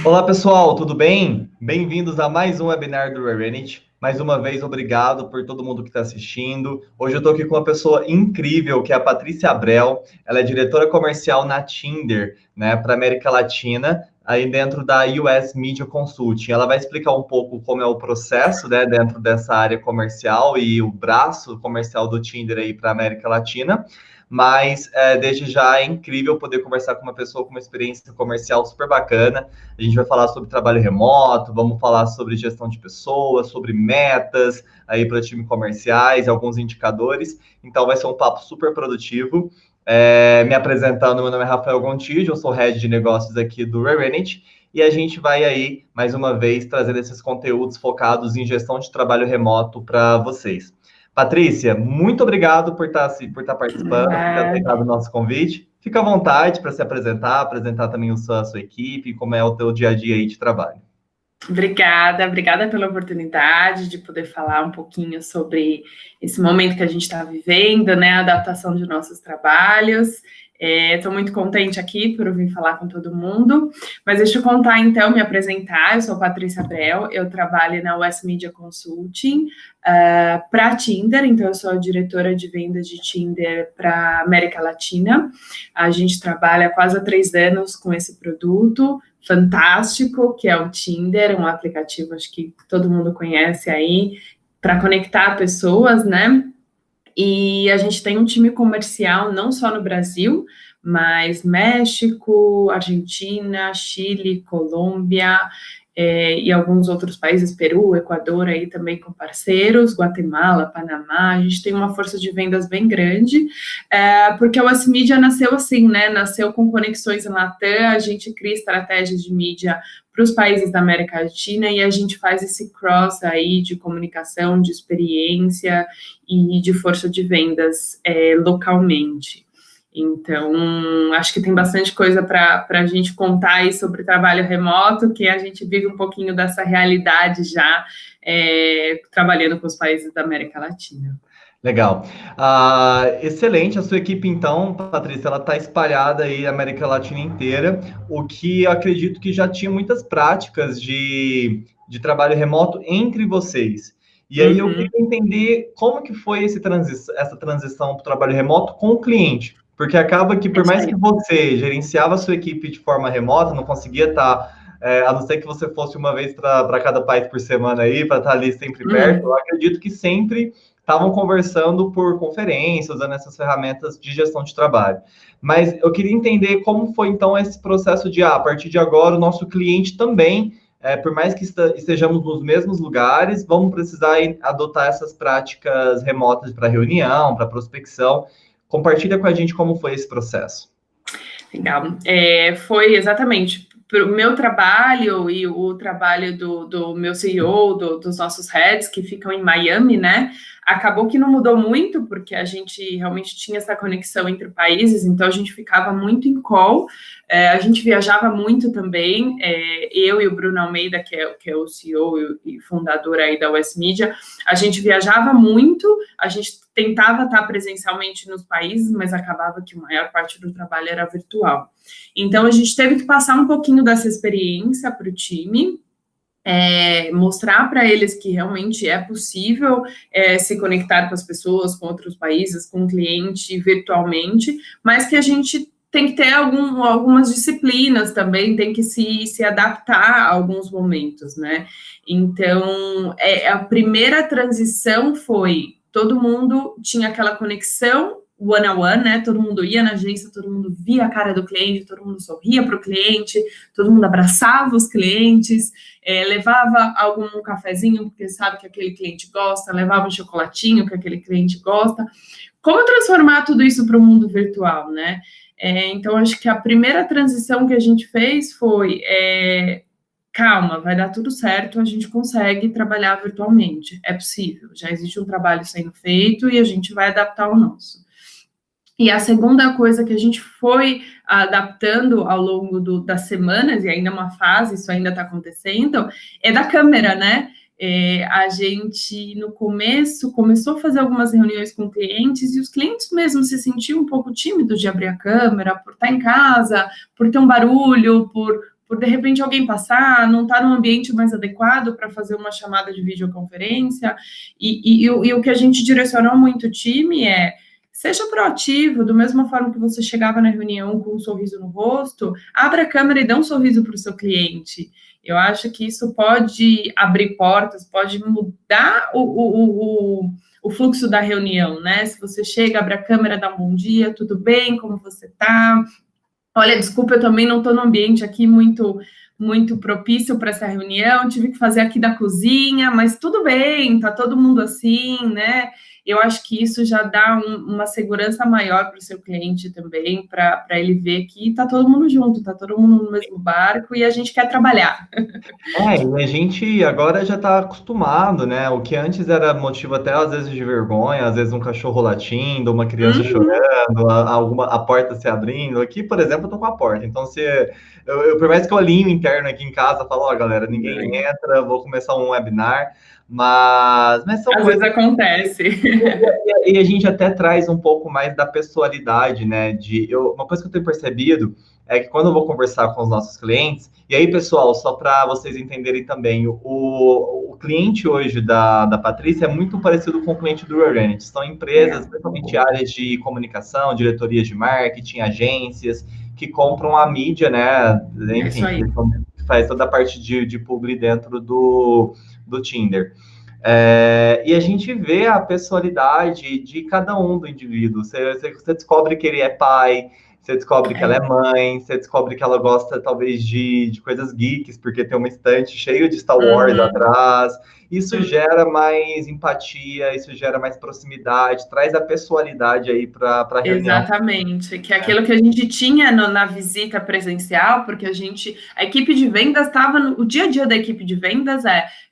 Olá pessoal, tudo bem? Bem-vindos a mais um webinar do Rerenit. Mais uma vez, obrigado por todo mundo que está assistindo. Hoje eu estou aqui com uma pessoa incrível, que é a Patrícia Abreu. Ela é diretora comercial na Tinder, né, para América Latina, aí dentro da US Media Consulting. Ela vai explicar um pouco como é o processo, né, dentro dessa área comercial e o braço comercial do Tinder aí para América Latina. Mas desde já é incrível poder conversar com uma pessoa com uma experiência comercial super bacana. A gente vai falar sobre trabalho remoto, vamos falar sobre gestão de pessoas, sobre metas aí para times comerciais, alguns indicadores. Então vai ser um papo super produtivo. Me apresentando, meu nome é Rafael Gontijo, eu sou Head de Negócios aqui do Rerenit, e a gente vai aí, mais uma vez, trazendo esses conteúdos focados em gestão de trabalho remoto para vocês. Patrícia, muito obrigado por estar participando, por ter aceitado o nosso convite. Fica à vontade para se apresentar também a sua equipe, como é o teu dia a dia aí de trabalho. Obrigada pela oportunidade de poder falar um pouquinho sobre esse momento que a gente está vivendo, né, a adaptação de nossos trabalhos. Estou muito contente aqui por vir falar com todo mundo, mas deixa eu contar então, me apresentar. Eu sou Patrícia Abreu, eu trabalho na US Media Consulting para Tinder, então eu sou a diretora de vendas de Tinder para América Latina. A gente trabalha quase há 3 anos com esse produto fantástico, que é o Tinder, um aplicativo, acho que todo mundo conhece aí, para conectar pessoas, né? E a gente tem um time comercial não só no Brasil, mas México, Argentina, Chile, Colômbia, e alguns outros países, Peru, Equador, aí também com parceiros, Guatemala, Panamá. A gente tem uma força de vendas bem grande, porque o S-Media nasceu assim, né? Nasceu com conexões em Latam, a gente cria estratégias de mídia para os países da América Latina e a gente faz esse cross aí de comunicação, de experiência e de força de vendas localmente. Então, acho que tem bastante coisa para a gente contar aí sobre trabalho remoto, que a gente vive um pouquinho dessa realidade já, trabalhando com os países da América Latina. Legal. Excelente. A sua equipe, então, Patrícia, ela está espalhada aí na América Latina inteira, o que eu acredito que já tinha muitas práticas de trabalho remoto entre vocês. E aí eu queria entender como que foi essa transição para o trabalho remoto com o cliente. Porque acaba que, por mais que você gerenciava a sua equipe de forma remota, não conseguia estar, a não ser que você fosse uma vez para cada país por semana aí, para estar ali sempre perto, eu acredito que sempre estavam conversando por conferência, usando essas ferramentas de gestão de trabalho. Mas eu queria entender como foi, então, esse processo de, a partir de agora, o nosso cliente também, por mais que estejamos nos mesmos lugares, vamos precisar adotar essas práticas remotas para reunião, para prospecção. Compartilha com a gente como foi esse processo. Legal. Foi exatamente para o meu trabalho e o trabalho do meu CEO, dos nossos heads que ficam em Miami, né? Acabou que não mudou muito, porque a gente realmente tinha essa conexão entre países, então a gente ficava muito em call, a gente viajava muito também, eu e o Bruno Almeida, que é o CEO e fundador aí da US Media, a gente viajava muito, a gente tentava estar presencialmente nos países, mas acabava que a maior parte do trabalho era virtual. Então, a gente teve que passar um pouquinho dessa experiência para o time, mostrar para eles que realmente é possível se conectar com as pessoas, com outros países, com o cliente virtualmente, mas que a gente tem que ter algumas disciplinas também, tem que se adaptar a alguns momentos, né? Então, a primeira transição foi, todo mundo tinha aquela conexão one-on-one, né? Todo mundo ia na agência, todo mundo via a cara do cliente, todo mundo sorria para o cliente, todo mundo abraçava os clientes, levava algum cafezinho, porque sabe que aquele cliente gosta, levava um chocolatinho que aquele cliente gosta. Como transformar tudo isso para o mundo virtual, né? Então, acho que a primeira transição que a gente fez foi calma, vai dar tudo certo, a gente consegue trabalhar virtualmente, é possível, já existe um trabalho sendo feito e a gente vai adaptar o nosso. E a segunda coisa que a gente foi adaptando ao longo das semanas, e ainda é uma fase, isso ainda está acontecendo, é da câmera, né? A gente, no começo, começou a fazer algumas reuniões com clientes e os clientes mesmo se sentiam um pouco tímidos de abrir a câmera, por estar em casa, por ter um barulho, por por de repente alguém passar, não está no ambiente mais adequado para fazer uma chamada de videoconferência, e o que a gente direcionou muito o time é: seja proativo, da mesma forma que você chegava na reunião com um sorriso no rosto, abra a câmera e dê um sorriso para o seu cliente. Eu acho que isso pode abrir portas, pode mudar o fluxo da reunião, né? Se você chega, abre a câmera, dá um bom dia, tudo bem, como você está? Olha, desculpa, eu também não estou no ambiente aqui muito propício para essa reunião, tive que fazer aqui da cozinha, mas tudo bem, tá todo mundo assim, né? Eu acho que isso já dá uma segurança maior para o seu cliente também, para ele ver que tá todo mundo junto, tá todo mundo no mesmo barco e a gente quer trabalhar. E a gente agora já está acostumado, né? O que antes era motivo até às vezes de vergonha, às vezes um cachorro latindo, uma criança chorando, a porta se abrindo. Aqui, por exemplo, eu tô com a porta. Então, se por mais que eu alinho interno aqui em casa, falo, ó, galera, ninguém entra, vou começar um webinar, mas são Às coisas. vezes acontece. E a gente até traz um pouco mais da pessoalidade, né? Uma coisa que eu tenho percebido é que quando eu vou conversar com os nossos clientes, e aí, pessoal, só para vocês entenderem também, o cliente hoje da Patrícia é muito parecido com o cliente do Rerenit. São empresas, principalmente áreas de comunicação, diretorias de marketing, agências, que compram a mídia, né? Enfim, que faz toda a parte de publi dentro do Tinder. E a gente vê a personalidade de cada um do indivíduo. Você descobre que ele é pai, você descobre que ela é mãe, você descobre que ela gosta, talvez, de coisas geeks, porque tem uma estante cheia de Star Wars atrás. Isso gera mais empatia, isso gera mais proximidade, traz a pessoalidade aí para a reunião. Exatamente, que é aquilo que a gente tinha na visita presencial, porque a equipe de vendas estava o dia a dia da equipe de vendas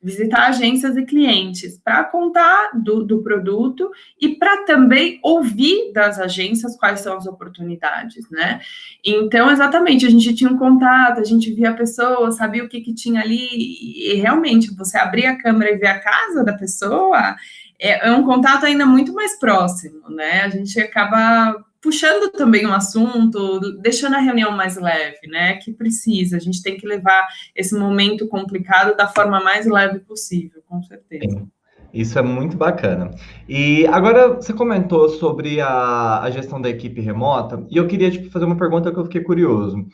visitar agências e clientes para contar do produto e para também ouvir das agências quais são as oportunidades, né? Então, exatamente, a gente tinha um contato, a gente via a pessoa, sabia o que tinha ali, e realmente, você abrir a câmera e ver a casa da pessoa é um contato ainda muito mais próximo, né? A gente acaba puxando também um assunto, deixando a reunião mais leve, né? Que precisa, a gente tem que levar esse momento complicado da forma mais leve possível, com certeza. Sim. Isso é muito bacana. E agora você comentou sobre a gestão da equipe remota, e eu queria fazer uma pergunta que eu fiquei curioso.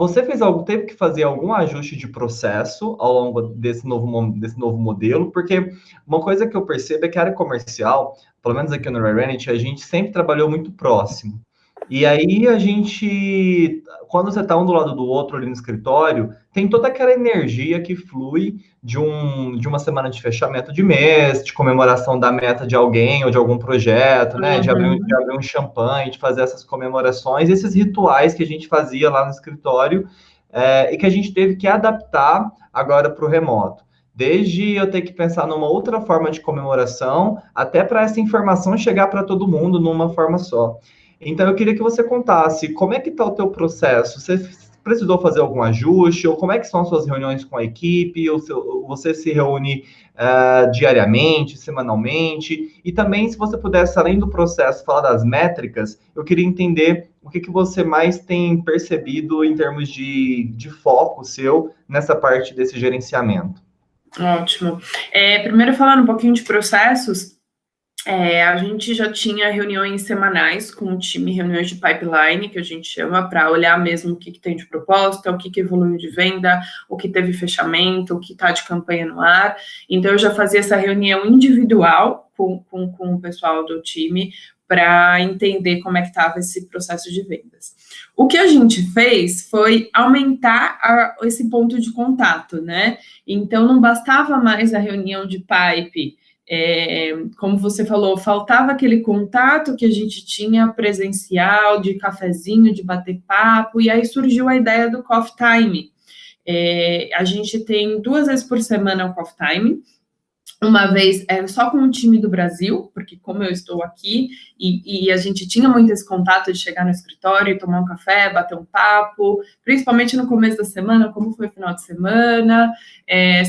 Você teve que fazer algum ajuste de processo ao longo desse novo modelo? Porque uma coisa que eu percebo é que a área comercial, pelo menos aqui no Rerenit, a gente sempre trabalhou muito próximo. E aí quando você está um do lado do outro ali no escritório, tem toda aquela energia que flui de uma semana de fechamento de mês, de comemoração da meta de alguém ou de algum projeto, né? De abrir um champanhe, de fazer essas comemorações, esses rituais que a gente fazia lá no escritório, e que a gente teve que adaptar agora para o remoto. Desde eu ter que pensar numa outra forma de comemoração, até para essa informação chegar para todo mundo numa forma só. Então, eu queria que você contasse como é que está o teu processo. Você precisou fazer algum ajuste? Ou como é que são as suas reuniões com a equipe? Você se reúne diariamente, semanalmente? E também, se você pudesse, além do processo, falar das métricas, eu queria entender o que você mais tem percebido em termos de foco seu nessa parte desse gerenciamento. Ótimo. Primeiro, falando um pouquinho de processos, a gente já tinha reuniões semanais com o time, reuniões de pipeline, que a gente chama, para olhar mesmo o que tem de proposta, o que evoluiu de venda, o que teve fechamento, o que está de campanha no ar. Então, eu já fazia essa reunião individual com o pessoal do time para entender como é que estava esse processo de vendas. O que a gente fez foi aumentar esse ponto de contato, né? Então, não bastava mais a reunião de pipe, como você falou, faltava aquele contato que a gente tinha presencial, de cafezinho, de bater papo, e aí surgiu a ideia do Coffee Time. A gente tem 2 vezes por semana o Coffee Time, uma vez só com o time do Brasil, porque como eu estou aqui, e a gente tinha muito esse contato de chegar no escritório, tomar um café, bater um papo, principalmente no começo da semana, como foi o final de semana,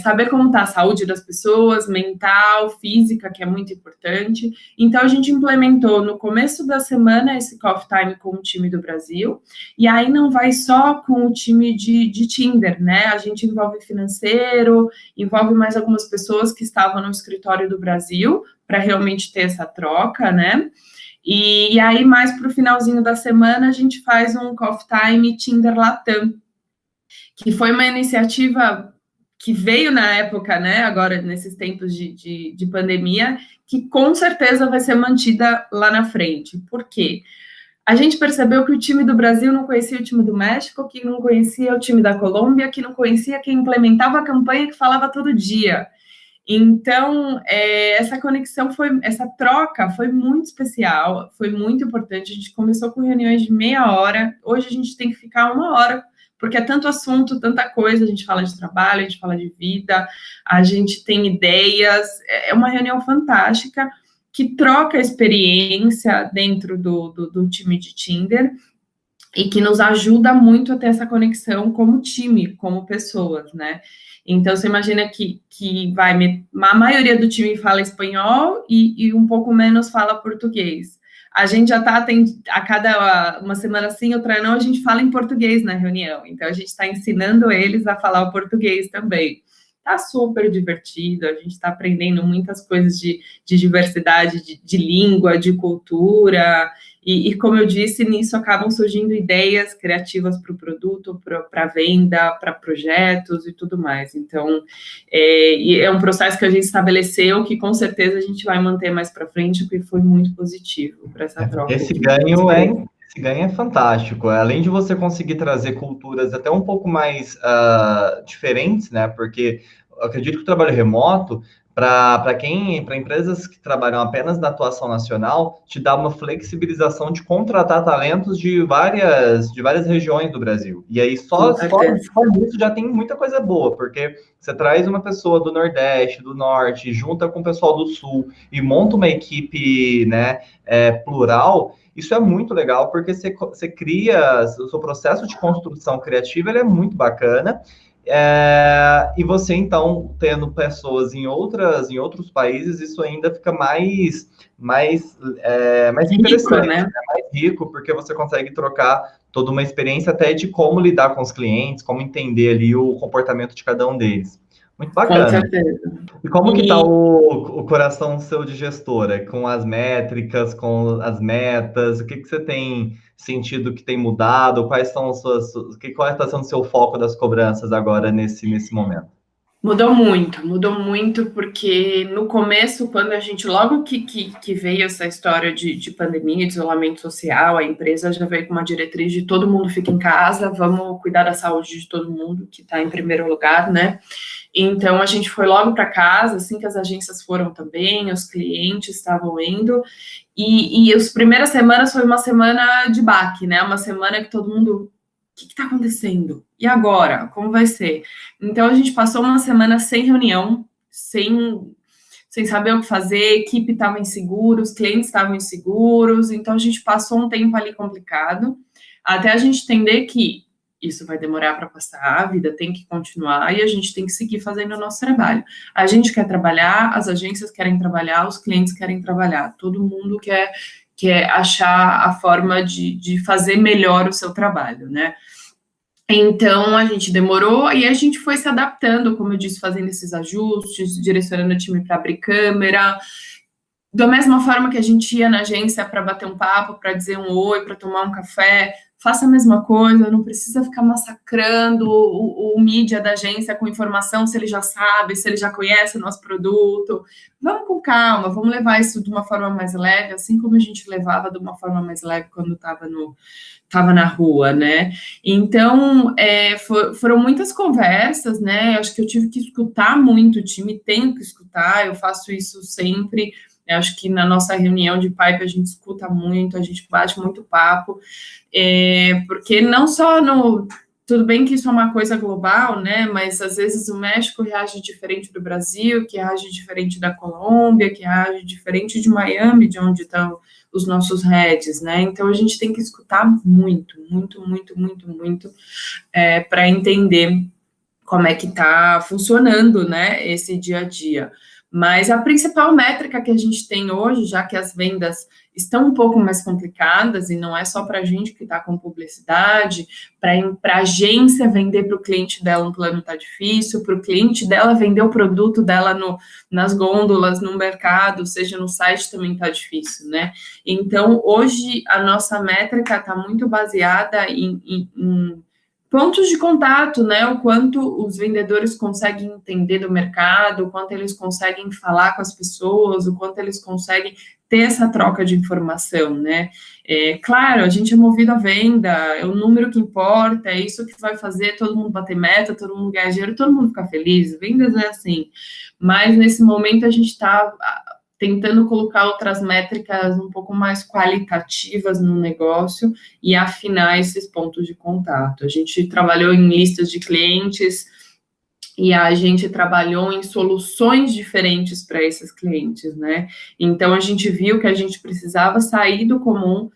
saber como está a saúde das pessoas, mental, física, que é muito importante. Então, a gente implementou no começo da semana esse coffee time com o time do Brasil, e aí não vai só com o time de Tinder, né? A gente envolve financeiro, envolve mais algumas pessoas que estavam no escritório do Brasil, para realmente ter essa troca, né? E aí, mais para o finalzinho da semana, a gente faz um Coffee Time Tinder Latam, que foi uma iniciativa que veio na época, né, agora nesses tempos de pandemia, que com certeza vai ser mantida lá na frente. Por quê? A gente percebeu que o time do Brasil não conhecia o time do México, que não conhecia o time da Colômbia, que não conhecia quem implementava a campanha que falava todo dia. Então, essa conexão essa troca foi muito especial, foi muito importante. A gente começou com reuniões de meia hora, hoje a gente tem que ficar 1 hora, porque é tanto assunto, tanta coisa, a gente fala de trabalho, a gente fala de vida, a gente tem ideias, é uma reunião fantástica, que troca a experiência dentro do time de Tinder, e que nos ajuda muito a ter essa conexão como time, como pessoas, né? Então, você imagina que a maioria do time fala espanhol e um pouco menos fala português. A gente já está, a cada uma semana sim, outra não, a gente fala em português na reunião. Então, a gente está ensinando eles a falar o português também. Tá super divertido, a gente está aprendendo muitas coisas de diversidade, de língua, de cultura, e como eu disse, nisso acabam surgindo ideias criativas para o produto, para venda, para projetos e tudo mais. Então, é um processo que a gente estabeleceu que com certeza a gente vai manter mais para frente, porque foi muito positivo para essa troca. Esse ganho é fantástico. Além de você conseguir trazer culturas até um pouco mais diferentes, né? Porque eu acredito que o trabalho remoto, para empresas que trabalham apenas na atuação nacional, te dá uma flexibilização de contratar talentos de várias regiões do Brasil. E aí só isso já tem muita coisa boa, porque você traz uma pessoa do Nordeste, do Norte, junta com o pessoal do Sul e monta uma equipe, né, plural. Isso é muito legal, porque você cria, o seu processo de construção criativa ele é muito bacana. E você, então, tendo pessoas em outros países, isso ainda fica mais interessante, né? Mais rico, porque você consegue trocar toda uma experiência até de como lidar com os clientes, como entender ali o comportamento de cada um deles. Muito bacana. Com certeza. E como que está o coração seu de gestora? Com as métricas, com as metas? O que você tem sentido que tem mudado? Qual está sendo o seu foco das cobranças agora nesse momento? Mudou muito, porque no começo, quando a gente, logo que veio essa história de pandemia, de isolamento social, a empresa já veio com uma diretriz de todo mundo fica em casa, vamos cuidar da saúde de todo mundo, que está em primeiro lugar, né? Então, a gente foi logo para casa, assim que as agências foram também, os clientes estavam indo, e as primeiras semanas foi uma semana de baque, né? Uma semana que todo mundo... O que está acontecendo? E agora? Como vai ser? Então, a gente passou uma semana sem reunião, sem saber o que fazer, a equipe estava insegura, os clientes estavam inseguros, então a gente passou um tempo ali complicado, até a gente entender que isso vai demorar para passar, a vida tem que continuar e a gente tem que seguir fazendo o nosso trabalho. A gente quer trabalhar, as agências querem trabalhar, os clientes querem trabalhar, todo mundo quer achar a forma de fazer melhor o seu trabalho, né? Então, a gente demorou e a gente foi se adaptando, como eu disse, fazendo esses ajustes, direcionando o time para abrir câmera. Da mesma forma que a gente ia na agência para bater um papo, para dizer um oi, para tomar um café, faça a mesma coisa, não precisa ficar massacrando o mídia da agência com informação se ele já sabe, se ele já conhece o nosso produto. Vamos com calma, vamos levar isso de uma forma mais leve, assim como a gente levava de uma forma mais leve quando estava na rua, né? Então, foram muitas conversas, né? Acho que eu tive que escutar muito o time, tenho que escutar, eu faço isso sempre. Eu acho que na nossa reunião de pipe a gente escuta muito, a gente bate muito papo, porque não só tudo bem que isso é uma coisa global, né? Mas às vezes o México reage diferente do Brasil, que reage diferente da Colômbia, que reage diferente de Miami, de onde estão os nossos heads, né? Então a gente tem que escutar muito, muito, muito, muito, muito para entender como é que está funcionando, né, esse dia a dia. Mas a principal métrica que a gente tem hoje, já que as vendas estão um pouco mais complicadas, e não é só para a gente que está com publicidade, para a agência vender para o cliente dela um plano está difícil, para o cliente dela vender o produto dela nas gôndolas, no mercado, seja no site, também está difícil, né? Então, hoje, a nossa métrica está muito baseada em pontos de contato, né? O quanto os vendedores conseguem entender do mercado, o quanto eles conseguem falar com as pessoas, o quanto eles conseguem ter essa troca de informação, né? Claro, a gente é movido à venda, é o número que importa, é isso que vai fazer todo mundo bater meta, todo mundo ganhar dinheiro, todo mundo ficar feliz. Vendas é assim. Mas nesse momento a gente está tentando colocar outras métricas um pouco mais qualitativas no negócio e afinar esses pontos de contato. A gente trabalhou em listas de clientes e a gente trabalhou em soluções diferentes para esses clientes, né? Então, a gente viu que a gente precisava sair do comum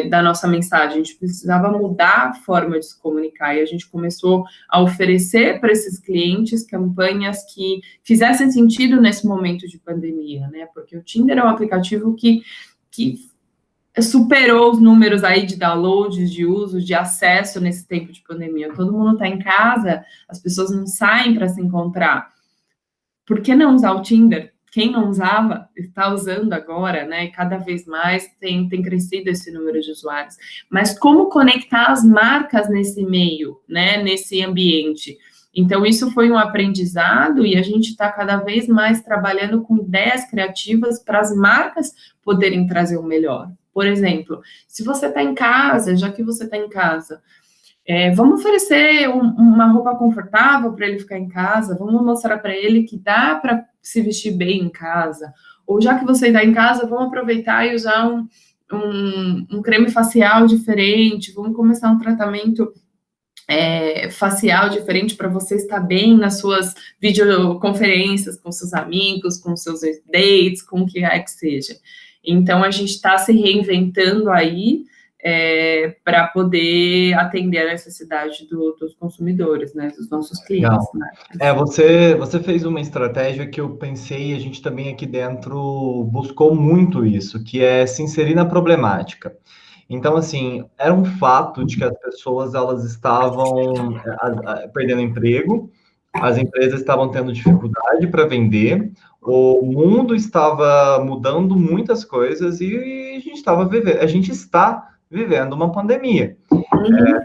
da nossa mensagem, a gente precisava mudar a forma de se comunicar, e a gente começou a oferecer para esses clientes campanhas que fizessem sentido nesse momento de pandemia, né? Porque o Tinder é um aplicativo que superou os números aí de downloads, de uso, de acesso nesse tempo de pandemia. Todo mundo está em casa, as pessoas não saem para se encontrar. Por que não usar o Tinder? Quem não usava, está usando agora, né? Cada vez mais tem crescido esse número de usuários. Mas como conectar as marcas nesse meio, né? Nesse ambiente? Então, isso foi um aprendizado e a gente está cada vez mais trabalhando com ideias criativas para as marcas poderem trazer o melhor. Por exemplo, se você está em casa, já que você está em casa, vamos oferecer uma roupa confortável para ele ficar em casa, vamos mostrar para ele que dá para se vestir bem em casa. Ou já que você está em casa, vamos aproveitar e usar um creme facial diferente, vamos começar um tratamento facial diferente para você estar bem nas suas videoconferências com seus amigos, com seus dates, com o que quer que seja. Então, a gente está se reinventando aí para poder atender a necessidade dos consumidores, né, dos nossos clientes. Né? Você fez uma estratégia que eu pensei, a gente também aqui dentro buscou muito isso, que é se inserir na problemática. Então, assim, era um fato de que as pessoas elas estavam perdendo emprego, as empresas estavam tendo dificuldade para vender, o mundo estava mudando muitas coisas e a gente está vivendo uma pandemia.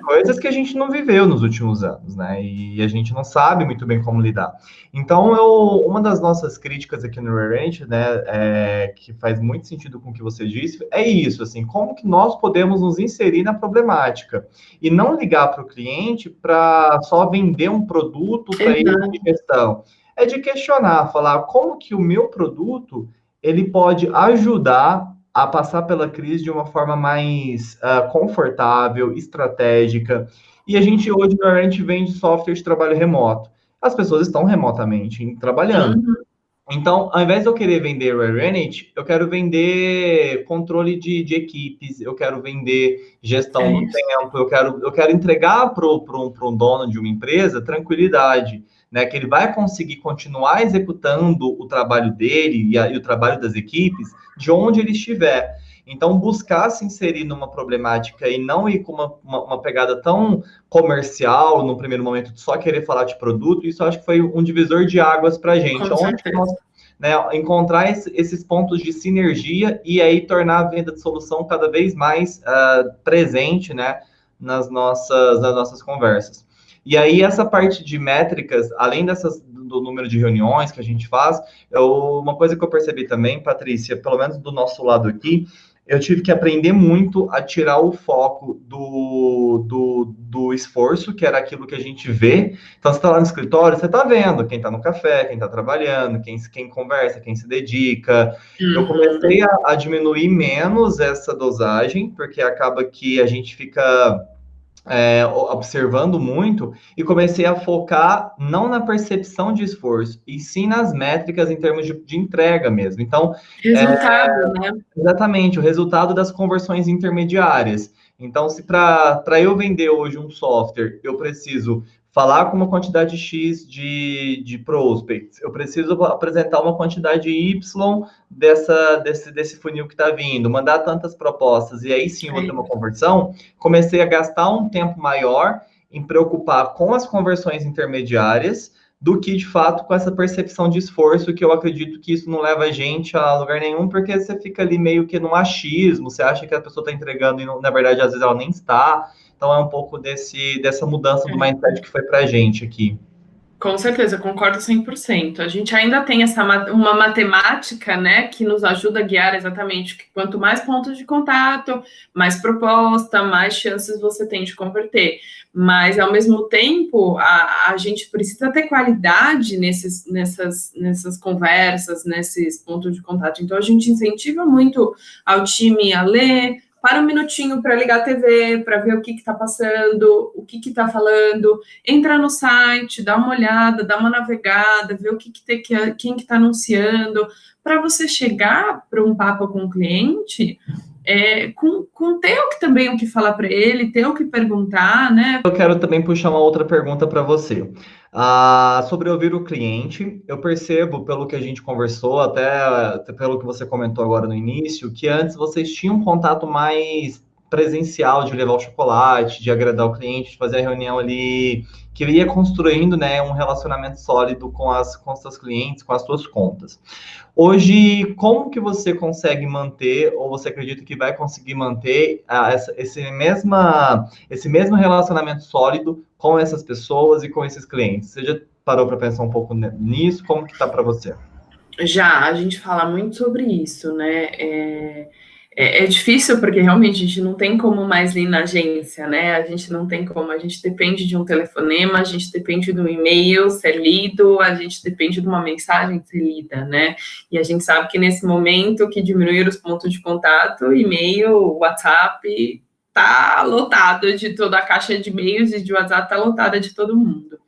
Coisas que a gente não viveu nos últimos anos, né? E a gente não sabe muito bem como lidar. Então, uma das nossas críticas aqui no Rerent, né, que faz muito sentido com o que você disse, é isso, assim, como que nós podemos nos inserir na problemática e não ligar para o cliente para só vender um produto para ele de gestão. É de questionar, falar como que o meu produto ele pode ajudar a passar pela crise de uma forma mais confortável, estratégica. E a gente hoje, a gente vende software de trabalho remoto. As pessoas estão remotamente trabalhando. Então, ao invés de eu querer vender Rerent, eu quero vender controle de equipes, eu quero vender gestão do tempo, eu quero entregar para um dono de uma empresa tranquilidade, né, que ele vai conseguir continuar executando o trabalho dele e o trabalho das equipes de onde ele estiver. Então, buscar se inserir numa problemática e não ir com uma pegada tão comercial, no primeiro momento, só querer falar de produto, isso eu acho que foi um divisor de águas para a gente. Onde nós, né, encontrar esses pontos de sinergia e aí tornar a venda de solução cada vez mais presente, né, nas nossas conversas. E aí, essa parte de métricas, além do número de reuniões que a gente faz, uma coisa que eu percebi também, Patrícia, pelo menos do nosso lado aqui, eu tive que aprender muito a tirar o foco do esforço, que era aquilo que a gente vê. Então, você está lá no escritório, você está vendo quem está no café, quem está trabalhando, quem conversa, quem se dedica. Eu comecei a diminuir menos essa dosagem, porque acaba que a gente fica observando muito e comecei a focar não na percepção de esforço, e sim nas métricas em termos de entrega mesmo. Então, Resultado, né? exatamente, o resultado das conversões intermediárias. Então, se para eu vender hoje um software, eu preciso falar com uma quantidade X de prospects, eu preciso apresentar uma quantidade Y desse funil que está vindo, mandar tantas propostas, e aí sim eu vou ter uma conversão. Comecei a gastar um tempo maior em preocupar com as conversões intermediárias do que, de fato, com essa percepção de esforço, que eu acredito que isso não leva a gente a lugar nenhum, porque você fica ali meio que no achismo, você acha que a pessoa está entregando e, não, na verdade, às vezes ela nem está. Então, é um pouco dessa mudança do mindset que foi para a gente aqui. Com certeza, concordo 100%. A gente ainda tem uma matemática, né, que nos ajuda a guiar exatamente que quanto mais pontos de contato, mais proposta, mais chances você tem de converter. Mas, ao mesmo tempo, a gente precisa ter qualidade nessas conversas, nesses pontos de contato. Então, a gente incentiva muito ao time a ler, para um minutinho para ligar a TV, para ver o que está passando, o que está falando, entra no site, dá uma olhada, dá uma navegada, ver quem que está anunciando, para você chegar para um papo com o cliente com ter também o que falar para ele, ter o que perguntar, né? Eu quero também puxar uma outra pergunta para você. Sobre ouvir o cliente, eu percebo, pelo que a gente conversou, até pelo que você comentou agora no início, que antes vocês tinham um contato mais presencial de levar o chocolate, de agradar o cliente, de fazer a reunião ali, que ia construindo, né, um relacionamento sólido com os seus clientes, com as suas contas. Hoje, como que você consegue manter, ou você acredita que vai conseguir manter esse mesmo relacionamento sólido com essas pessoas e com esses clientes? Você já parou para pensar um pouco nisso? Como que está para você? Já, a gente fala muito sobre isso, né? É difícil porque realmente a gente não tem como mais ir na agência, né? A gente não tem como, a gente depende de um telefonema, a gente depende de um e-mail ser lido, a gente depende de uma mensagem ser lida, né? E a gente sabe que nesse momento que diminuir os pontos de contato, e-mail, WhatsApp, tá lotado de toda a caixa de e-mails e de WhatsApp tá lotada de todo mundo.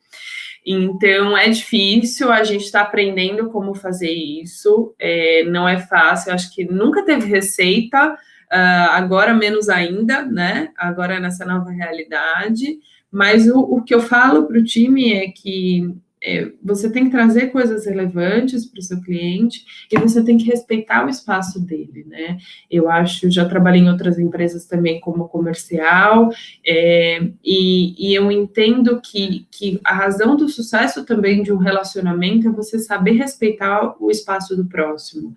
Então, é difícil, a gente está aprendendo como fazer isso, não é fácil, acho que nunca teve receita, agora menos ainda, né? Agora nessa nova realidade, mas o que eu falo para o time é que você tem que trazer coisas relevantes para o seu cliente e você tem que respeitar o espaço dele, né? Eu acho, já trabalhei em outras empresas também como comercial, e eu entendo que a razão do sucesso também de um relacionamento é você saber respeitar o espaço do próximo.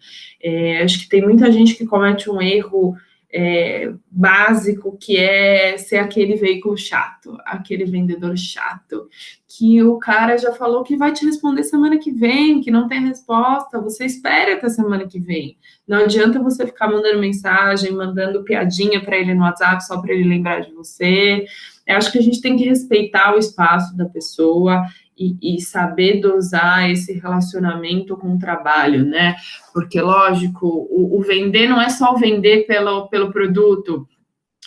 Acho que tem muita gente que comete um erro básico, que é ser aquele veículo chato, aquele vendedor chato, que o cara já falou que vai te responder semana que vem, que não tem resposta, você espera até semana que vem. Não adianta você ficar mandando mensagem, mandando piadinha para ele no WhatsApp só para ele lembrar de você. Eu acho que a gente tem que respeitar o espaço da pessoa e saber dosar esse relacionamento com o trabalho, né? Porque, lógico, o vender não é só vender pelo produto.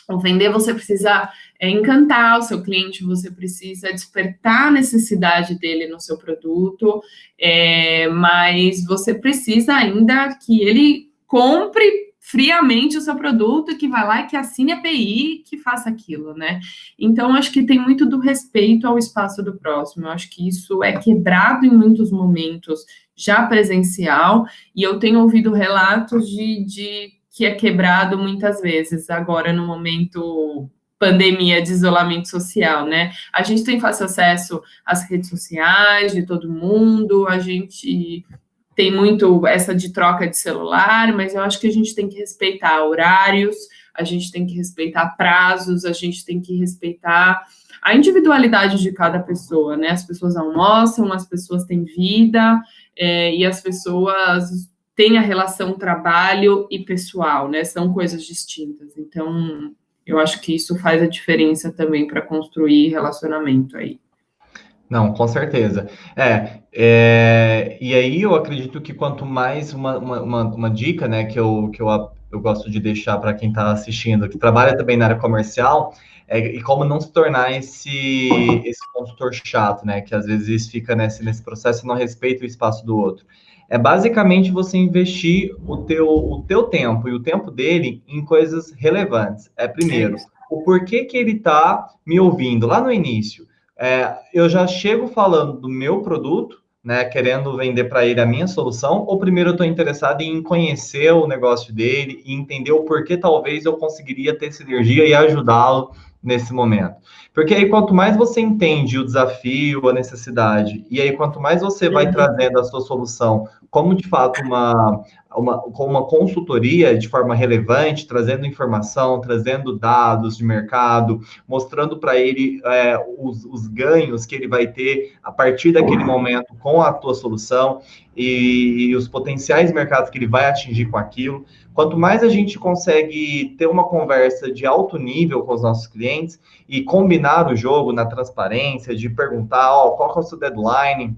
O vender, você precisa encantar o seu cliente, você precisa despertar a necessidade dele no seu produto, mas você precisa ainda que ele compre friamente o seu produto e que vá lá e que assine a API, que faça aquilo, né? Então, acho que tem muito do respeito ao espaço do próximo. Eu acho que isso é quebrado em muitos momentos, já presencial, e eu tenho ouvido relatos de que é quebrado muitas vezes, agora no momento pandemia de isolamento social, né? A gente tem fácil acesso às redes sociais de todo mundo, a gente tem muito essa de troca de celular, mas eu acho que a gente tem que respeitar horários, a gente tem que respeitar prazos, a gente tem que respeitar a individualidade de cada pessoa, né? As pessoas almoçam, as pessoas têm vida, e as pessoas têm a relação trabalho e pessoal, né? São coisas distintas. Então, eu acho que isso faz a diferença também para construir relacionamento aí. Não, com certeza. E aí eu acredito que quanto mais uma dica, né, que eu eu gosto de deixar para quem está assistindo, que trabalha também na área comercial, e como não se tornar esse consultor chato, né? Que às vezes fica nesse processo e não respeita o espaço do outro. É basicamente você investir o teu tempo e o tempo dele em coisas relevantes. Primeiro, o porquê que ele está me ouvindo lá no início. Eu já chego falando do meu produto, né, querendo vender para ele a minha solução, ou primeiro eu estou interessado em conhecer o negócio dele e entender o porquê talvez eu conseguiria ter sinergia e ajudá-lo nesse momento. Porque aí quanto mais você entende o desafio, a necessidade, e aí quanto mais você vai trazendo a sua solução como de fato uma consultoria de forma relevante, trazendo informação, trazendo dados de mercado, mostrando para ele os ganhos que ele vai ter a partir daquele momento com a tua solução e os potenciais mercados que ele vai atingir com aquilo. Quanto mais a gente consegue ter uma conversa de alto nível com os nossos clientes e combinar o jogo na transparência, de perguntar, qual que é o seu deadline,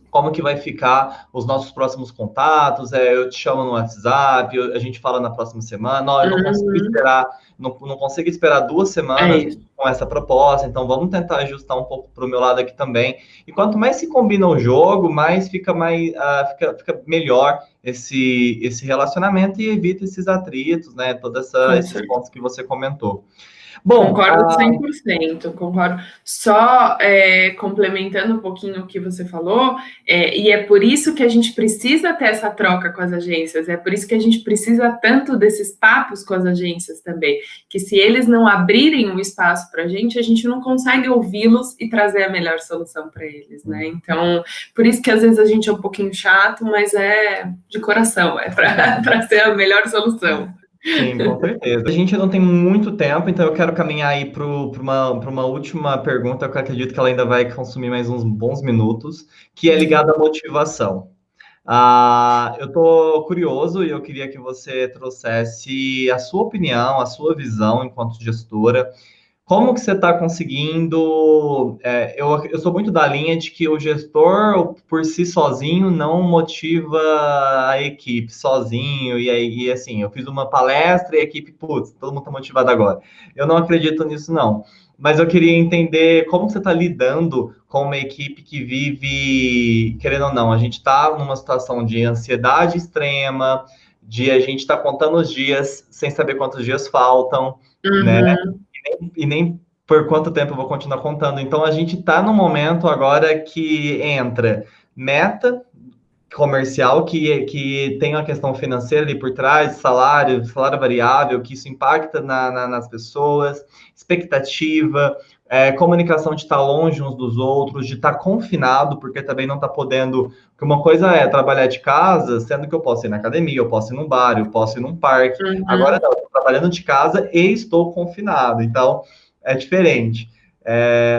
como que vai ficar os nossos próximos contatos, eu te chamo no WhatsApp, a gente fala na próxima semana, não, eu não consigo esperar, não consigo esperar 2 semanas com essa proposta, então vamos tentar ajustar um pouco para o meu lado aqui também. E quanto mais se combina o jogo, mais fica melhor esse relacionamento e evita esses atritos, né? Todos esses pontos que você comentou. Bom, concordo 100%, concordo. Só complementando um pouquinho o que você falou, e é por isso que a gente precisa ter essa troca com as agências, é por isso que a gente precisa tanto desses papos com as agências também, que se eles não abrirem um espaço para a gente não consegue ouvi-los e trazer a melhor solução para eles, né? Então, por isso que às vezes a gente é um pouquinho chato, mas é de coração, é para ser a melhor solução. Sim, com certeza. A gente não tem muito tempo, então eu quero caminhar aí para uma última pergunta, que eu acredito que ela ainda vai consumir mais uns bons minutos, que é ligada à motivação. Eu estou curioso e eu queria que você trouxesse a sua opinião, a sua visão enquanto gestora. Como que você está conseguindo? Eu sou muito da linha de que o gestor, por si sozinho, não motiva a equipe sozinho. E assim, eu fiz uma palestra e a equipe, putz, todo mundo está motivado agora. Eu não acredito nisso, não. Mas eu queria entender como você está lidando com uma equipe que vive, querendo ou não, a gente está numa situação de ansiedade extrema, de a gente estar contando os dias sem saber quantos dias faltam, né? E nem por quanto tempo eu vou continuar contando. Então, a gente está no momento agora que entra meta comercial, que tem uma questão financeira ali por trás, salário variável, que isso impacta nas pessoas, expectativa, comunicação de estar longe uns dos outros, de estar confinado, porque também não está podendo... Porque uma coisa é trabalhar de casa, sendo que eu posso ir na academia, eu posso ir num bar, eu posso ir num parque. Agora não, eu estou trabalhando de casa e estou confinado, então é diferente.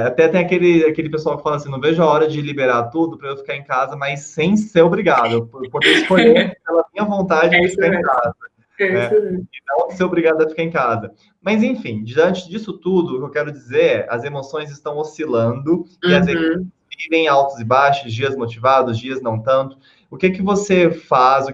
Até tem aquele pessoal que fala assim, não vejo a hora de liberar tudo para eu ficar em casa, mas sem ser obrigado, por poder escolher pela minha vontade de ficar em casa. E não ser obrigado a ficar em casa. Mas, enfim, diante disso tudo, o que eu quero dizer é as emoções estão oscilando e as equipes vivem altos e baixos, dias motivados, dias não tanto. O que você faz?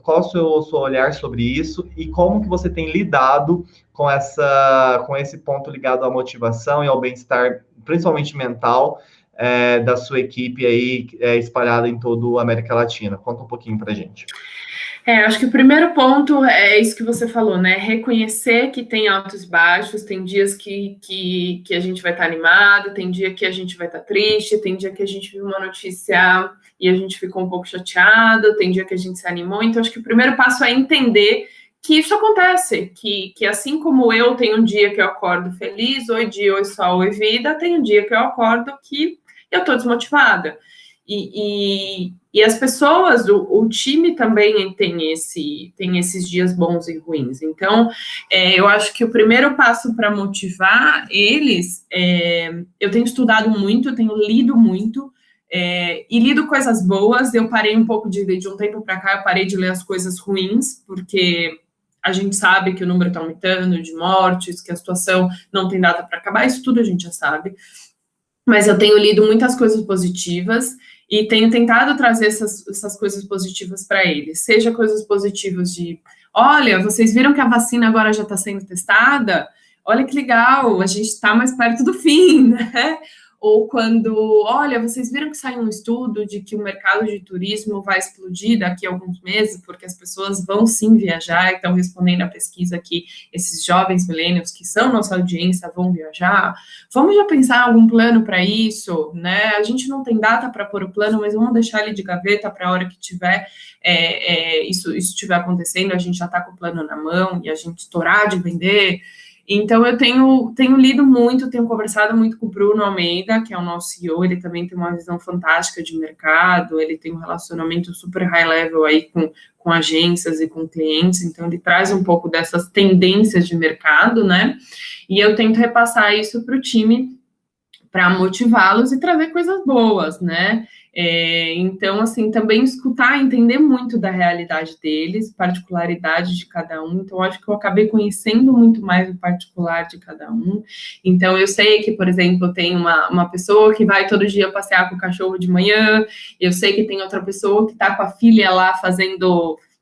Qual é o seu olhar sobre isso e como que você tem lidado com esse ponto ligado à motivação e ao bem-estar, principalmente mental, da sua equipe aí espalhada em toda a América Latina? Conta um pouquinho pra gente. Acho que o primeiro ponto é isso que você falou, né? Reconhecer que tem altos e baixos, tem dias que a gente vai estar animado, tem dia que a gente vai estar triste, tem dia que a gente viu uma notícia e a gente ficou um pouco chateado, tem dia que a gente se animou. Então, acho que o primeiro passo é entender que isso acontece, que assim como eu tenho um dia que eu acordo feliz, oi dia, oi sol, oi vida, tem um dia que eu acordo que eu estou desmotivada. E as pessoas, o time também tem esses dias bons e ruins. Então, eu acho que o primeiro passo para motivar eles, eu tenho estudado muito, eu tenho lido muito, e lido coisas boas. Eu parei um pouco de um tempo para cá, eu parei de ler as coisas ruins, porque a gente sabe que o número está aumentando de mortes, que a situação não tem data para acabar, isso tudo a gente já sabe. Mas eu tenho lido muitas coisas positivas e tenho tentado trazer essas coisas positivas para eles, seja coisas positivas de olha, vocês viram que a vacina agora já está sendo testada? Olha que legal, a gente está mais perto do fim, né? Ou quando, olha, vocês viram que saiu um estudo de que o mercado de turismo vai explodir daqui a alguns meses, porque as pessoas vão sim viajar, e estão respondendo à pesquisa que esses jovens millennials, que são nossa audiência, vão viajar. Vamos já pensar algum plano para isso, né? A gente não tem data para pôr o plano, mas vamos deixar ele de gaveta para a hora que tiver isso estiver acontecendo, a gente já está com o plano na mão e a gente estourar de vender. Então, eu tenho lido muito, tenho conversado muito com o Bruno Almeida, que é o nosso CEO, ele também tem uma visão fantástica de mercado, ele tem um relacionamento super high level aí com agências e com clientes, então ele traz um pouco dessas tendências de mercado, né? E eu tento repassar isso para o time, para motivá-los e trazer coisas boas, né? Então, assim, também escutar, entender muito da realidade deles, particularidade de cada um. Então, acho que eu acabei conhecendo muito mais o particular de cada um. Então, eu sei que, por exemplo, tem uma pessoa que vai todo dia passear com o cachorro de manhã, eu sei que tem outra pessoa que está com a filha lá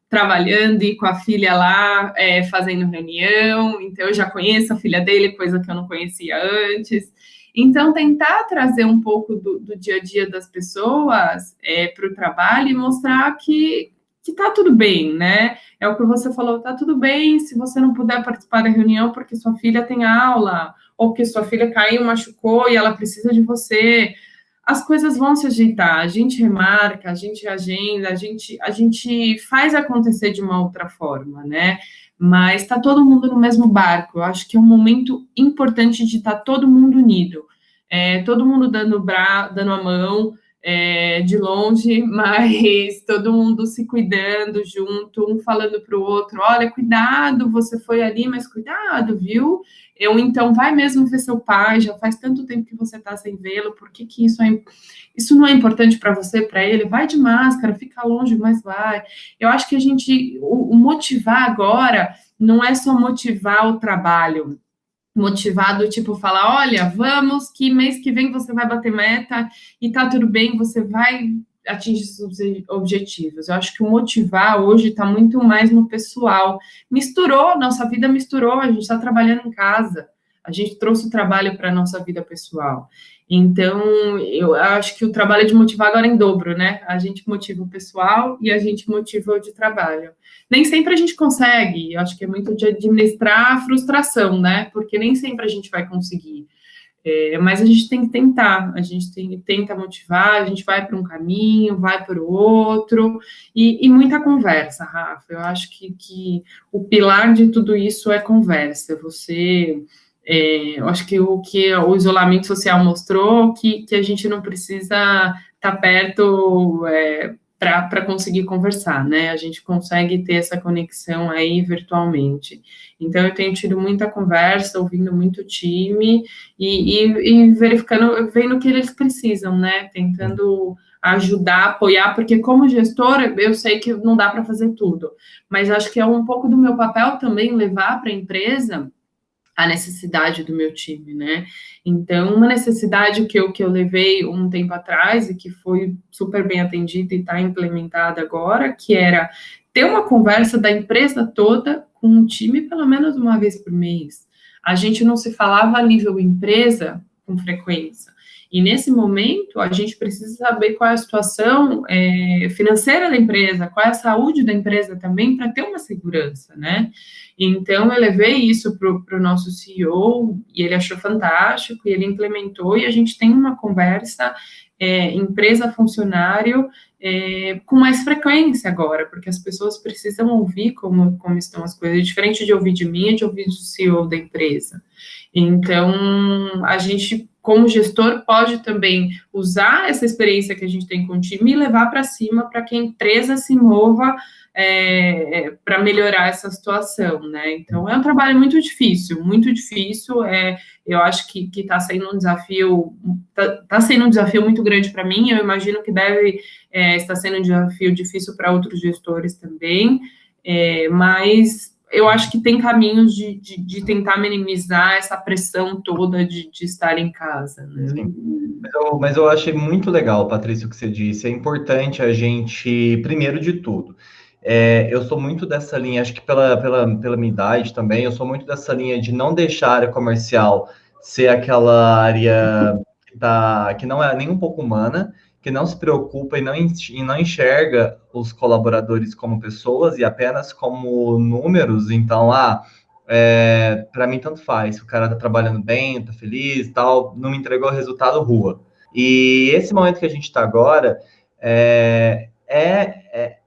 trabalhando e com a filha lá fazendo reunião, então eu já conheço a filha dele, coisa que eu não conhecia antes. Então, tentar trazer um pouco do dia a dia das pessoas para o trabalho e mostrar que tá tudo bem, né? É o que você falou, tá tudo bem se você não puder participar da reunião porque sua filha tem aula, ou porque sua filha caiu, machucou e ela precisa de você. As coisas vão se ajeitar, a gente remarca, a gente agenda, a gente faz acontecer de uma outra forma, né? Mas está todo mundo no mesmo barco. Eu acho que é um momento importante de estar todo mundo unido, todo mundo dando a mão de longe, mas todo mundo se cuidando junto, um falando para o outro, olha, cuidado, você foi ali, mas cuidado, viu? Então, vai mesmo ver seu pai, já faz tanto tempo que você está sem vê-lo, por que isso não é importante para você, para ele? Vai de máscara, fica longe, mas vai. Eu acho que o motivar agora não é só motivar o trabalho, motivado, tipo, falar, olha, vamos, que mês que vem você vai bater meta e tá tudo bem, você vai atingir seus objetivos. Eu acho que o motivar hoje está muito mais no pessoal. Nossa vida misturou, a gente está trabalhando em casa, a gente trouxe o trabalho para a nossa vida pessoal. Então, eu acho que o trabalho de motivar agora é em dobro, né? A gente motiva o pessoal e a gente motiva o de trabalho. Nem sempre a gente consegue, eu acho que é muito de administrar a frustração, né? Porque nem sempre a gente vai conseguir. Mas a gente tem que tentar, tenta motivar, a gente vai para um caminho, vai para o outro, e muita conversa, Rafa. Eu acho que o pilar de tudo isso é conversa. Eu acho que o isolamento social mostrou que a gente não precisa estar perto para conseguir conversar, né? A gente consegue ter essa conexão aí virtualmente. Então, eu tenho tido muita conversa, ouvindo muito time e verificando, vendo o que eles precisam, né? Tentando ajudar, apoiar, porque como gestora, eu sei que não dá para fazer tudo, mas acho que é um pouco do meu papel também levar para a empresa a necessidade do meu time, né? Então, uma necessidade que eu levei um tempo atrás e que foi super bem atendida e está implementada agora, que era ter uma conversa da empresa toda com o time pelo menos uma vez por mês. A gente não se falava a nível empresa com frequência. E nesse momento, a gente precisa saber qual é a situação financeira da empresa, qual é a saúde da empresa também, para ter uma segurança, né? Então, eu levei isso para o nosso CEO, e ele achou fantástico, e ele implementou, e a gente tem uma conversa empresa-funcionário com mais frequência agora, porque as pessoas precisam ouvir como estão as coisas, diferente de ouvir de mim, é de ouvir do CEO da empresa. Então, a gente, como gestor, pode também usar essa experiência que a gente tem com o time e levar para cima para que a empresa se mova para melhorar essa situação, né? Então, é um trabalho muito difícil, muito difícil. Eu acho que está sendo um desafio, tá sendo um desafio muito grande para mim. Eu imagino que deve estar sendo um desafio difícil para outros gestores também, mas eu acho que tem caminhos de tentar minimizar essa pressão toda de estar em casa, né? Sim. Mas eu achei muito legal, Patrícia, o que você disse. É importante a gente, primeiro de tudo, Eu sou muito dessa linha, acho que pela minha idade também, eu sou muito dessa linha de não deixar a área comercial ser aquela área que não é nem um pouco humana, que não se preocupa e não enxerga os colaboradores como pessoas e apenas como números. Então, para mim tanto faz, se o cara tá trabalhando bem, tá feliz, tal, não me entregou o resultado, rua. E esse momento que a gente está agora é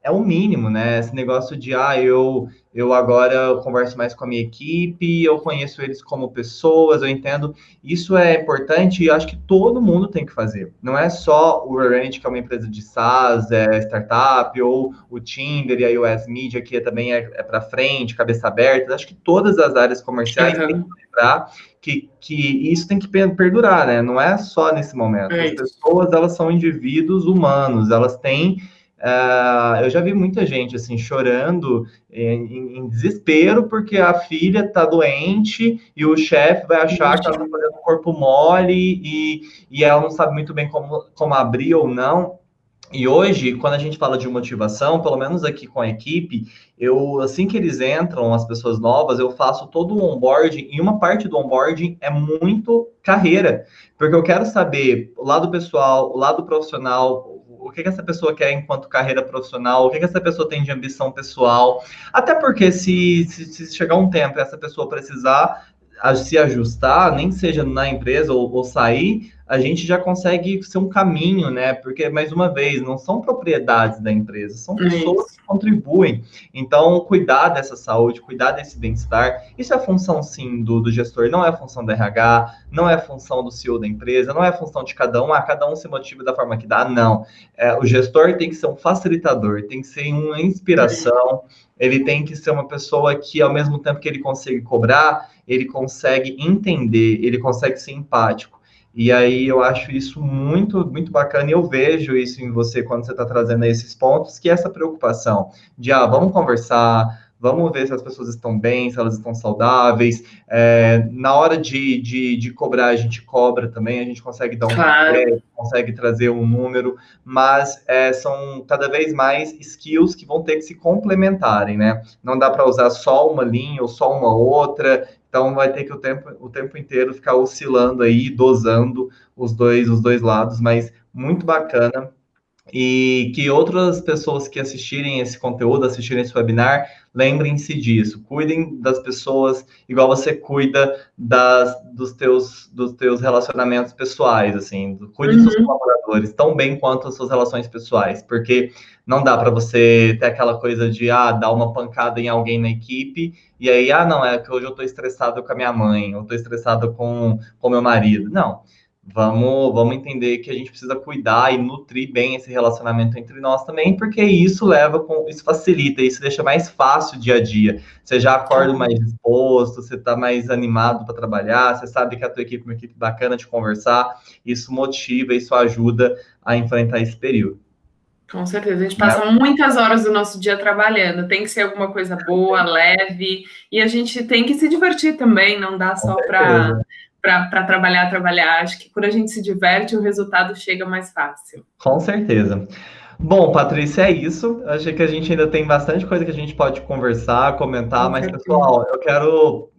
o mínimo, né? Esse negócio de eu agora converso mais com a minha equipe, eu conheço eles como pessoas, eu entendo. Isso é importante e eu acho que todo mundo tem que fazer. Não é só o Rent, que é uma empresa de SaaS, startup, ou o Tinder e a US Media, que também é para frente, cabeça aberta. Acho que todas as áreas comerciais têm que lembrar que isso tem que perdurar, né? Não é só nesse momento. As pessoas, elas são indivíduos humanos, elas têm... eu já vi muita gente, assim, chorando em desespero porque a filha está doente e o chefe vai achar que ela está fazendo um corpo mole e ela não sabe muito bem como abrir ou não. E hoje, quando a gente fala de motivação, pelo menos aqui com a equipe, assim que eles entram, as pessoas novas, eu faço todo o onboarding, e uma parte do onboarding é muito carreira, porque eu quero saber o lado pessoal, o lado profissional, o que essa pessoa quer enquanto carreira profissional, o que essa pessoa tem de ambição pessoal, até porque se chegar um tempo e essa pessoa precisar se ajustar, nem seja na empresa ou sair, a gente já consegue ser um caminho, né? Porque, mais uma vez, não são propriedades da empresa, são pessoas que contribuem. Então, cuidar dessa saúde, cuidar desse bem-estar, isso é função, sim, do gestor, não é função do RH, não é função do CEO da empresa, não é função de cada um, cada um se motiva da forma que dá, não. O gestor tem que ser um facilitador, tem que ser uma inspiração, ele tem que ser uma pessoa que, ao mesmo tempo que ele consegue cobrar, ele consegue entender, ele consegue ser empático. E aí eu acho isso muito, muito bacana, e eu vejo isso em você quando você está trazendo esses pontos, que é essa preocupação de, vamos conversar, vamos ver se as pessoas estão bem, se elas estão saudáveis. Na hora de cobrar, a gente cobra também, a gente consegue dar um feedback, consegue trazer um número, mas são cada vez mais skills que vão ter que se complementarem, né? Não dá para usar só uma linha ou só uma outra. Então vai ter que o tempo inteiro ficar oscilando aí, dosando os dois lados, mas muito bacana. E que outras pessoas que assistirem esse conteúdo, assistirem esse webinar, lembrem-se disso. Cuidem das pessoas igual você cuida dos teus relacionamentos pessoais, assim. Cuide dos seus colaboradores tão bem quanto as suas relações pessoais, porque não dá para você ter aquela coisa de dar uma pancada em alguém na equipe e aí, não, é que hoje eu estou estressado com a minha mãe, eu estou estressado com o meu marido. Não. Vamos entender que a gente precisa cuidar e nutrir bem esse relacionamento entre nós também, porque isso isso facilita, isso deixa mais fácil o dia a dia. Você já acorda mais disposto, você está mais animado para trabalhar, você sabe que a tua equipe é uma equipe bacana de conversar, isso motiva, isso ajuda a enfrentar esse período. Com certeza, a gente passa muitas horas do nosso dia trabalhando, tem que ser alguma coisa boa, leve, e a gente tem que se divertir também, não dá só para trabalhar. Acho que quando a gente se diverte, o resultado chega mais fácil. Com certeza. Bom, Patrícia, é isso. Achei que a gente ainda tem bastante coisa que a gente pode conversar, comentar, mas, pessoal, eu quero...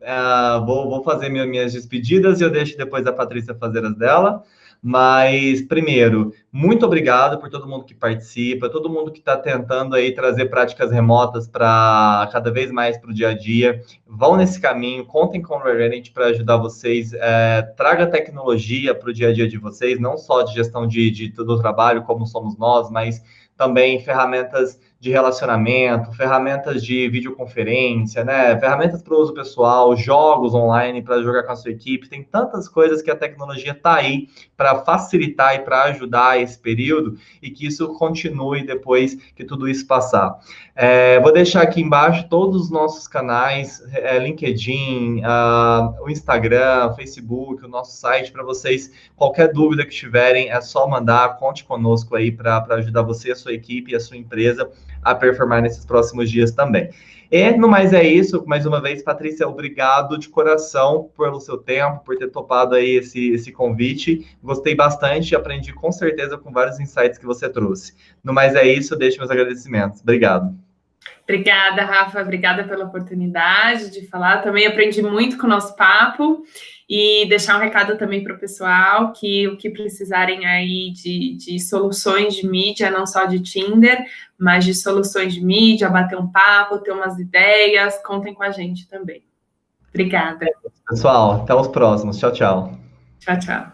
vou fazer minhas despedidas e eu deixo depois a Patrícia fazer as dela. Mas, primeiro, muito obrigado por todo mundo que participa, todo mundo que está tentando aí trazer práticas remotas para cada vez mais para o dia a dia. Vão nesse caminho, contem com o Rerenit para ajudar vocês. Traga tecnologia para o dia a dia de vocês, não só de gestão do trabalho, como somos nós, mas também ferramentas de relacionamento, ferramentas de videoconferência, né? Ferramentas para o uso pessoal, jogos online para jogar com a sua equipe. Tem tantas coisas que a tecnologia está aí para facilitar e para ajudar esse período e que isso continue depois que tudo isso passar. Vou deixar aqui embaixo todos os nossos canais, LinkedIn, o Instagram, Facebook, o nosso site, para vocês, qualquer dúvida que tiverem, é só mandar, conte conosco aí para ajudar você, a sua equipe e a sua empresa a performar nesses próximos dias também. No mais é isso. Mais uma vez, Patrícia, obrigado de coração pelo seu tempo, por ter topado aí esse convite. Gostei bastante e aprendi com certeza com vários insights que você trouxe. No mais é isso, deixo meus agradecimentos. Obrigado. Obrigada, Rafa. Obrigada pela oportunidade de falar. Também aprendi muito com o nosso papo. E deixar um recado também para o pessoal que o que precisarem aí de soluções de mídia, não só de Tinder, mas de soluções de mídia, bater um papo, ter umas ideias, contem com a gente também. Obrigada. Pessoal, até os próximos. Tchau, tchau. Tchau, tchau.